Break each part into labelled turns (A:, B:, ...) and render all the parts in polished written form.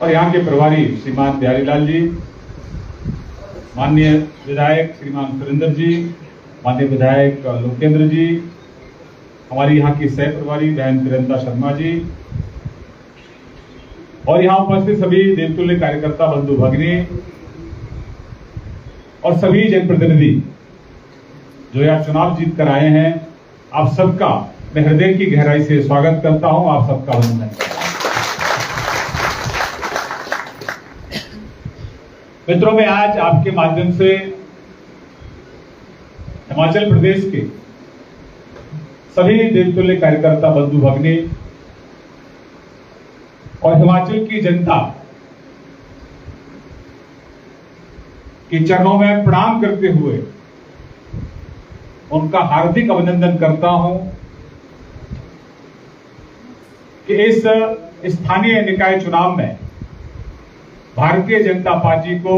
A: और यहाँ के प्रभारी श्रीमान बिहारीलाल जी, माननीय विधायक श्रीमान सुरेंद्र जी, माननीय विधायक लोकेंद्र जी, हमारी यहाँ की सह प्रभारी बहन प्रियंका शर्मा जी और यहाँ उपस्थित सभी देवतुल्य कार्यकर्ता बंधु भगिनी और सभी जनप्रतिनिधि जो यहाँ चुनाव जीत कर आए हैं, आप सबका मैं हृदय की गहराई से स्वागत करता हूं। आप सबका अभिनंदन करता हूं। मित्रों, मैं आज आपके माध्यम से हिमाचल प्रदेश के सभी देवतुल्य कार्यकर्ता बंधु भगिनी और हिमाचल की जनता के चरणों में प्रणाम करते हुए उनका हार्दिक अभिनंदन करता हूं कि इस स्थानीय निकाय चुनाव में भारतीय जनता पार्टी को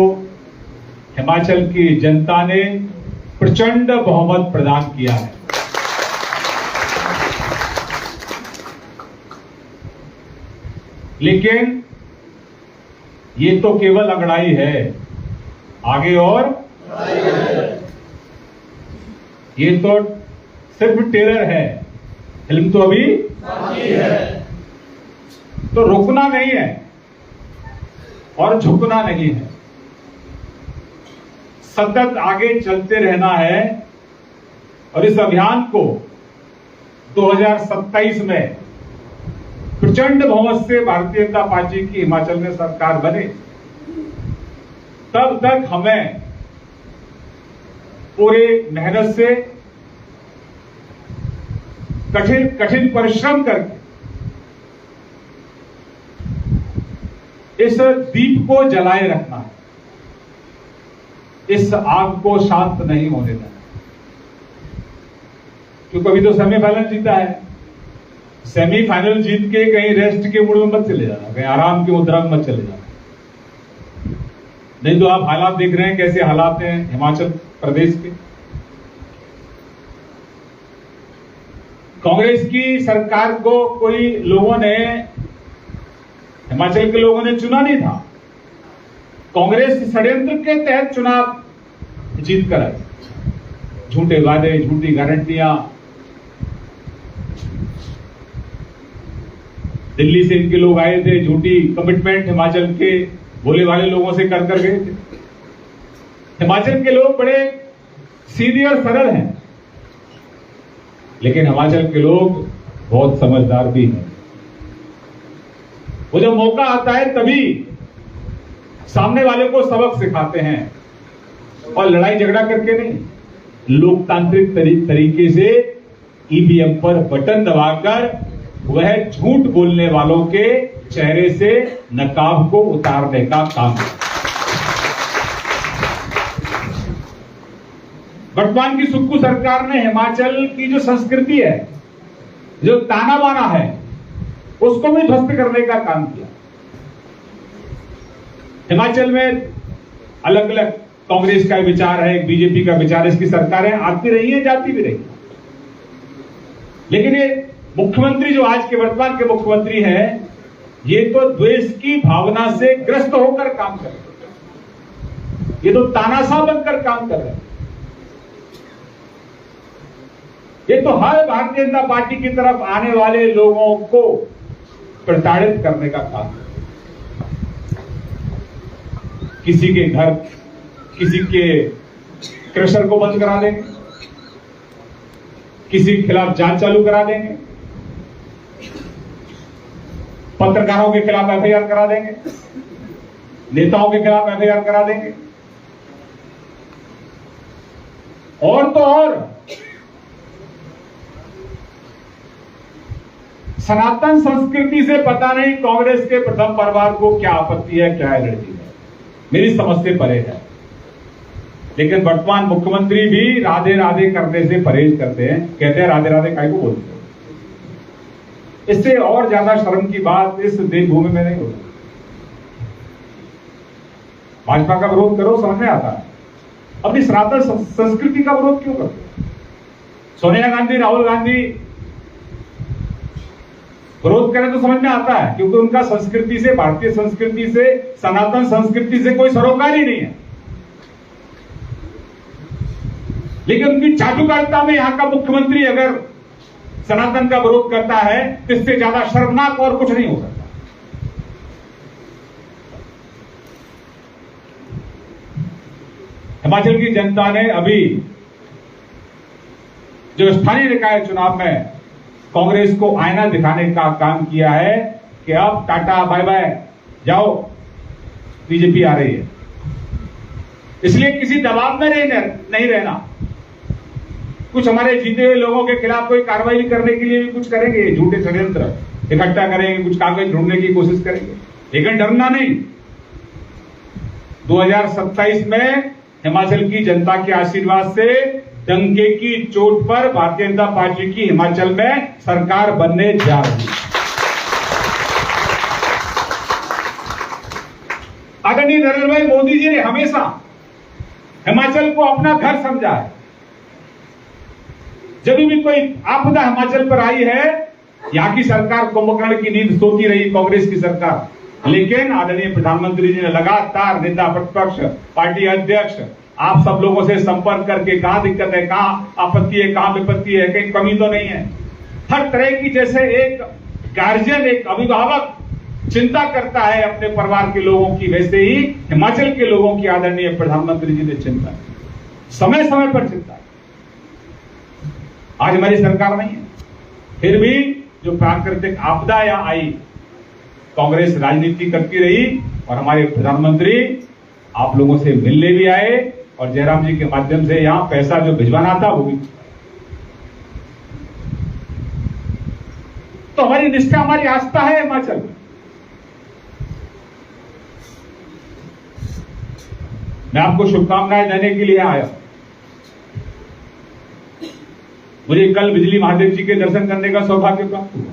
A: हिमाचल की जनता ने प्रचंड बहुमत प्रदान किया है। लेकिन ये तो केवल अंगड़ाई है, आगे और ये तो सिर्फ टेलर है, फिल्म तो अभी बाकी है। तो रुकना नहीं है और झुकना नहीं है, सतत आगे चलते रहना है और इस अभियान को 2027 में प्रचंड बहुमत से भारतीय जनता पार्टी की हिमाचल में सरकार बने, तब तक हमें पूरे मेहनत से कठिन परिश्रम करके इस दीप को जलाए रखना है, इस आग को शांत नहीं होने देना। क्योंकि अभी तो सेमीफाइनल जीता है, सेमीफाइनल जीत के कहीं रेस्ट के मूड में मत चले जाना, कहीं आराम की मुद्रा में मत चले जाना। नहीं तो आप हालात देख रहे हैं, कैसे हालात हैं हिमाचल प्रदेश के। कांग्रेस की सरकार को कोई लोगों ने, हिमाचल के लोगों ने चुना नहीं था, कांग्रेस षड्यंत्र के तहत चुनाव जीत कर आई। झूठे वादे, झूठी गारंटियां, दिल्ली से इनके लोग आए थे, झूठी कमिटमेंट हिमाचल के भोले वाले लोगों से कर गए थे। हिमाचल के लोग बड़े सीधे और सरल हैं, लेकिन हिमाचल के लोग बहुत समझदार भी हैं। वो जब मौका आता है तभी सामने वाले को सबक सिखाते हैं, और लड़ाई झगड़ा करके नहीं, लोकतांत्रिक तरीके से ईवीएम पर बटन दबाकर वह झूठ बोलने वालों के चेहरे से नकाब को उतारने का काम है। वर्तमान की सुक्खू सरकार ने हिमाचल की जो संस्कृति है, जो ताना बाना है, उसको भी ध्वस्त करने का काम किया। हिमाचल में अलग अलग कांग्रेस का विचार है, बीजेपी का विचार, इसकी सरकारें आती रही है, जाती भी रही, लेकिन ये मुख्यमंत्री जो आज के वर्तमान के मुख्यमंत्री हैं, ये तो द्वेष की भावना से ग्रस्त होकर काम कर रहे हैं, ये तो तानाशाह बनकर काम कर रहे हैं। ये तो हर भारतीय जनता पार्टी की तरफ आने वाले लोगों को प्रताड़ित करने का काम है। किसी के घर, किसी के क्रशर को बंद करा देंगे, किसी के खिलाफ जांच चालू करा देंगे, पत्रकारों के खिलाफ एफआईआर करा देंगे, नेताओं के खिलाफ एफआईआर करा देंगे, और तो और सनातन संस्कृति से पता नहीं कांग्रेस के प्रथम परिवार को क्या आपत्ति है, क्या एलर्जी है, मेरी समझ से परे है। लेकिन वर्तमान मुख्यमंत्री भी राधे राधे करने से परहेज करते हैं, कहते हैं राधे राधे काय को बोलते हैं। इससे और ज्यादा शर्म की बात इस देवभूमि में नहीं होती। भाजपा का विरोध करो, समझ में आता है, अपनी सनातन संस्कृति का विरोध क्यों करते? सोनिया गांधी, राहुल गांधी विरोध करें तो समझ में आता है, क्योंकि उनका संस्कृति से, भारतीय संस्कृति से, सनातन संस्कृति से कोई सरोकार ही नहीं है। लेकिन उनकी चाटुकारिता में यहां का मुख्यमंत्री अगर सनातन का विरोध करता है तो इससे ज्यादा शर्मनाक और कुछ नहीं हो सकता। हिमाचल की जनता ने अभी जो स्थानीय निकाय चुनाव में कांग्रेस को आईना दिखाने का काम किया है कि अब टाटा बाय बाय, जाओ, बीजेपी आ रही है। इसलिए किसी दबाव में नहीं रहना। कुछ हमारे जीते हुए लोगों के खिलाफ कोई कार्रवाई करने के लिए भी कुछ करेंगे, झूठे षड्यंत्र इकट्ठा करेंगे, कुछ कागज ढूंढने की कोशिश करेंगे, लेकिन डरना नहीं। 2027 में हिमाचल की जनता के आशीर्वाद से डंके की चोट पर भारतीय जनता पार्टी की हिमाचल में सरकार बनने जा रही है। आदरणीय नरेंद्र भाई मोदी जी ने हमेशा हिमाचल को अपना घर समझा है। जब भी कोई आपदा हिमाचल पर आई है, यहां की सरकार कुंभकर्ण की नींद सोती रही, कांग्रेस की सरकार। लेकिन आदरणीय प्रधानमंत्री जी ने लगातार नेता प्रतिपक्ष, पार्टी अध्यक्ष, आप सब लोगों से संपर्क करके कहां दिक्कत है, कहां आपत्ति है, कहां विपत्ति है, कहीं कमी तो नहीं है, हर तरह की, जैसे एक गार्जियन, एक अभिभावक चिंता करता है अपने परिवार के लोगों की, वैसे ही हिमाचल के लोगों की आदरणीय प्रधानमंत्री जी ने चिंता की, समय समय पर चिंता की। आज हमारी सरकार नहीं है, फिर भी जो प्राकृतिक आपदा या आई, कांग्रेस राजनीति करती रही और हमारे प्रधानमंत्री आप लोगों से मिलने भी आए और जयराम जी के माध्यम से यहां पैसा जो भिजवाना था वो भी। तो हमारी निष्ठा, हमारी आस्था है हिमाचल में। मैं आपको शुभकामनाएं देने के लिए आया। मुझे कल बिजली महादेव जी के दर्शन करने का सौभाग्य प्राप्त हुआ।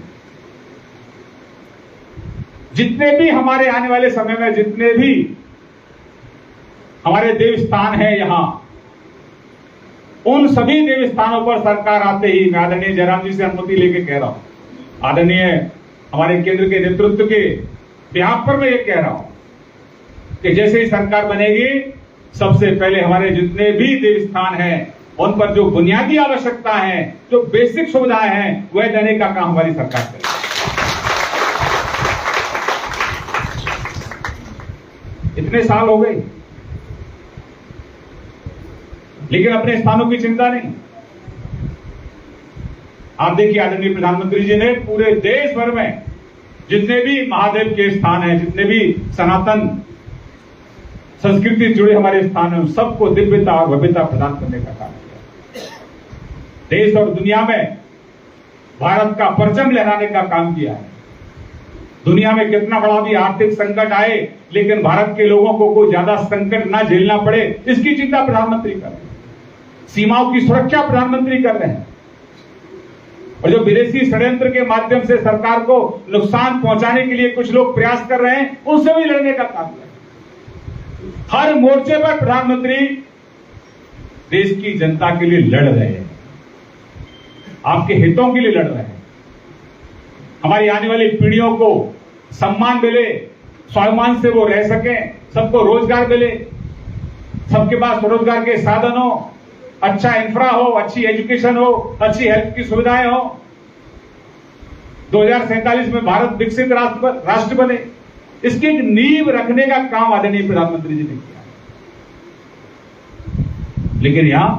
A: जितने भी हमारे आने वाले समय में जितने भी हमारे देव स्थान है यहां, उन सभी देव स्थानों पर सरकार आते ही मैं आदरणीय जयराम जी से अनुमति लेके कह रहा हूं, आदरणीय हमारे केंद्र के नेतृत्व के बिहाफ पर मैं ये कह रहा हूं कि जैसे ही सरकार बनेगी, सबसे पहले हमारे जितने भी देव स्थान हैं उन पर जो बुनियादी आवश्यकता है, जो बेसिक सुविधाएं हैं, वह देने का काम हमारी सरकार करेगी। इतने साल हो गए, लेकिन अपने स्थानों की चिंता नहीं। आप देखिए आदरणीय प्रधानमंत्री जी ने पूरे देश भर में जितने भी महादेव के स्थान हैं, जितने भी सनातन संस्कृति से जुड़े हमारे स्थान हैं, सबको दिव्यता और भव्यता प्रदान करने का काम किया। देश और दुनिया में भारत का परचम लहराने का काम किया है। दुनिया में कितना बड़ा भी आर्थिक संकट आए, लेकिन भारत के लोगों को कोई ज्यादा संकट ना झेलना पड़े, इसकी चिंता प्रधानमंत्री कर रहे हैं। सीमाओं की सुरक्षा प्रधानमंत्री कर रहे हैं। और जो विदेशी षड्यंत्र के माध्यम से सरकार को नुकसान पहुंचाने के लिए कुछ लोग प्रयास कर रहे हैं, उनसे भी लड़ने का काम कर रहे हैं। हर मोर्चे पर प्रधानमंत्री देश की जनता के लिए लड़ रहे हैं, आपके हितों के लिए लड़ रहे हैं। हमारी आने वाली पीढ़ियों को सम्मान मिले, स्वाभिमान से वो रह सकें, सबको रोजगार मिले, सबके पास रोजगार के साधन हो, अच्छा इंफ्रा हो, अच्छी एजुकेशन हो, अच्छी हेल्थ की सुविधाएं हो। 2047 में भारत विकसित राष्ट्र बने, इसकी एक नींव रखने का काम आदरणीय प्रधानमंत्री जी ने किया। लेकिन यहां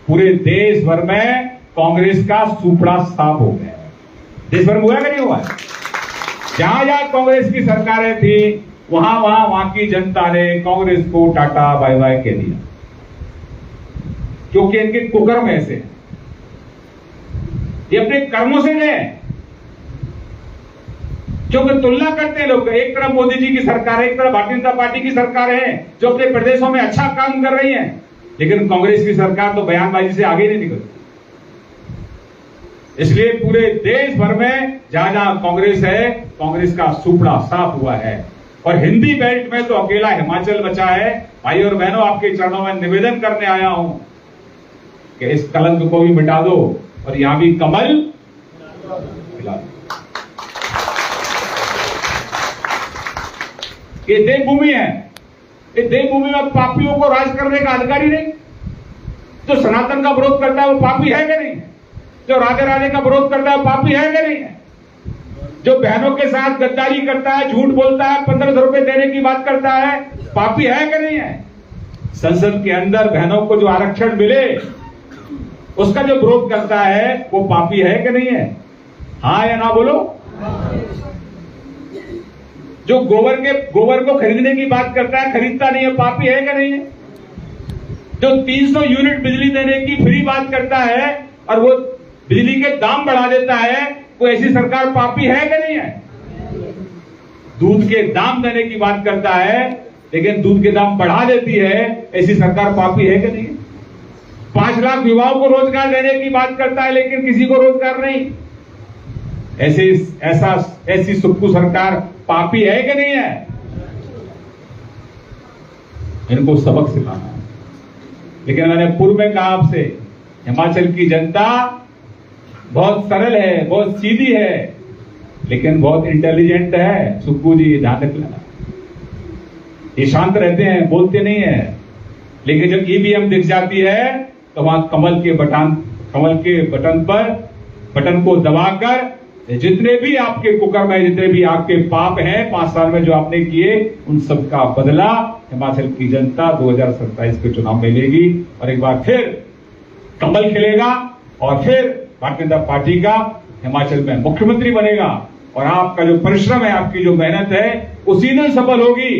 A: पूरे देश भर में कांग्रेस का सुपड़ा साफ हो गया है। देश भर में हुआ कि नहीं हुआ? जहां जहां कांग्रेस की सरकारें थी, वहां की जनता ने कांग्रेस को टाटा बाय बाय कह दिया, क्योंकि इनके कुकर्म ऐसे हैं। ये अपने कर्मों से गए, क्योंकि तुलना करते हैं लोग, एक तरफ मोदी जी की सरकार है, एक तरफ भारतीय जनता पार्टी की सरकार है जो अपने प्रदेशों में अच्छा काम कर रही है, लेकिन कांग्रेस की सरकार तो बयानबाजी से आगे नहीं निकलती। इसलिए पूरे देश भर में जहां जहां कांग्रेस है, कांग्रेस का सुपड़ा साफ हुआ है। और हिंदी बेल्ट में तो अकेला हिमाचल बचा है। भाई और बहनों, आपके चरणों में निवेदन करने आया हूं कि इस कलंक को भी मिटा दो और यहां भी कमल खिला दो। ये देवभूमि है। ये देवभूमि में पापियों को राज करने का अधिकार ही नहीं। जो सनातन का विरोध करता है वो पापी है कि नहीं? जो राधे राधे का विरोध करता है वो पापी है कि नहीं है? जो बहनों के साथ गद्दारी करता है, झूठ बोलता है, 1500 रुपए देने की बात करता है, पापी है कि नहीं है? संसद के अंदर बहनों को जो आरक्षण मिले उसका जो विरोध करता है वो पापी है कि नहीं है? हाँ या ना बोलो। जो गोबर को खरीदने की बात करता है, खरीदता नहीं है, पापी है कि नहीं है? जो 300 यूनिट बिजली देने की फ्री बात करता है और वो बिजली के दाम बढ़ा देता है, वो ऐसी सरकार पापी है कि नहीं है? दूध के दाम देने की बात करता है लेकिन दूध के दाम बढ़ा देती है, ऐसी सरकार पापी है कि नहीं? 5 लाख युवाओं को रोजगार देने की बात करता है लेकिन किसी को रोजगार नहीं, ऐसी सुप्पू सरकार पापी है कि नहीं है? इनको सबक सिखाना है। लेकिन मैंने पूर्व में कहा आपसे, हिमाचल की जनता बहुत सरल है, बहुत सीधी है, लेकिन बहुत इंटेलिजेंट है। सुप्पू जी ध्यान रख लेना। ये शांत रहते हैं, बोलते नहीं है, लेकिन जब ईवीएम दिख जाती है तो वहां कमल के बटन को दबाकर जितने भी आपके कुकर्म है, जितने भी आपके पाप हैं 5 साल में जो आपने किए, उन सब का बदला हिमाचल की जनता 2027 के चुनाव में लेगी और एक बार फिर कमल खिलेगा और फिर भारतीय जनता पार्टी का हिमाचल में मुख्यमंत्री बनेगा। और आपका जो परिश्रम है, आपकी जो मेहनत है, उसी दिन सफल होगी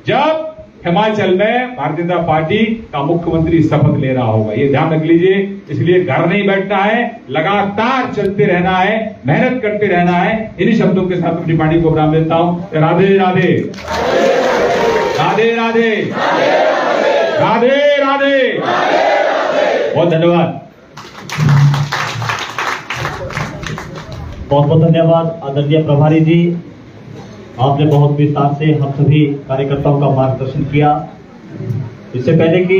A: जब हिमाचल में भारतीय जनता पार्टी का मुख्यमंत्री शपथ ले रहा होगा। ये ध्यान रख लीजिए। इसलिए घर नहीं बैठना है, लगातार चलते रहना है, मेहनत करते रहना है। इन्हीं शब्दों के साथ अपनी पार्टी को विराम देता हूं। राधे राधे, राधे राधे, राधे राधे। बहुत धन्यवाद।
B: बहुत बहुत धन्यवाद आदरणीय प्रभारी जी। आपने बहुत विस्तार से हम सभी कार्यकर्ताओं का मार्गदर्शन किया। इससे पहले कि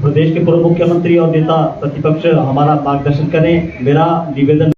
B: प्रदेश के पूर्व मुख्यमंत्री और नेता प्रतिपक्ष हमारा मार्गदर्शन करें, मेरा निवेदन